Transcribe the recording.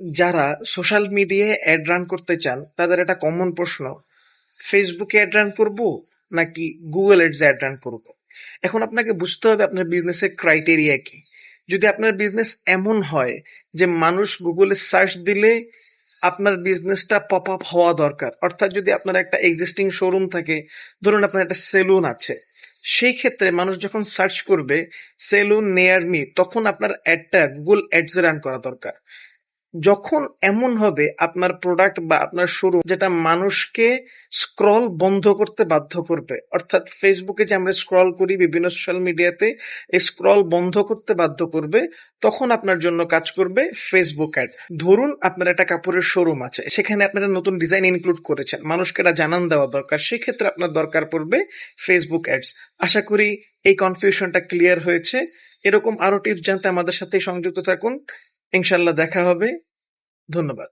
যারা সোশ্যাল মিডিয়ায় add run করতে চান তাদের একটা কমন প্রশ্ন, ফেসবুকে অ্যাড রান করব নাকি গুগল অ্যাডস অ্যাড রান করব। এখন আপনাকে বুঝতে হবে আপনার বিজনেসের ক্রাইটেরিয়া কি। যদি আপনার বিজনেস এমন হয় যে মানুষ গুগলে সার্চ দিলে আপনার বিজনেসটা পপ আপ হওয়া দরকার, অর্থাৎ যদি আপনার একটা এক্সিস্টিং শোরুম থাকে, ধরুন আপনার একটা সেলুন আছে, সেই ক্ষেত্রে মানুষ যখন সার্চ করবে সেলুন নিয়ার মি, তখন আপনার অ্যাডটা গুগল অ্যাডসে রান করা দরকার। যখন এমন হবে আপনার প্রোডাক্ট বা আপনার শোরুম যেটা মানুষকে স্ক্রল বন্ধ করতে বাধ্য করবে, অর্থাৎ ফেসবুকে যে আমরা স্ক্রল করি বিভিন্ন সোশ্যাল মিডিয়াতে, এই স্ক্রল বন্ধ করতে বাধ্য করবে, তখন আপনার জন্য কাজ করবে ফেসবুক অ্যাড। ধরুন আপনার একটা কাপড়ের শোরুম আছে, সেখানে আপনারা নতুন ডিজাইন ইনক্লুড করেছেন, মানুষকে এটা জানান দেওয়া দরকার, সেক্ষেত্রে আপনার দরকার পড়বে ফেসবুক অ্যাডস। আশা করি এই কনফিউশনটা ক্লিয়ার হয়েছে। এরকম আরো টিপস জানতে আমাদের সাথে সংযুক্ত থাকুন। ইনশাল্লাহ দেখা হবে। ধন্যবাদ।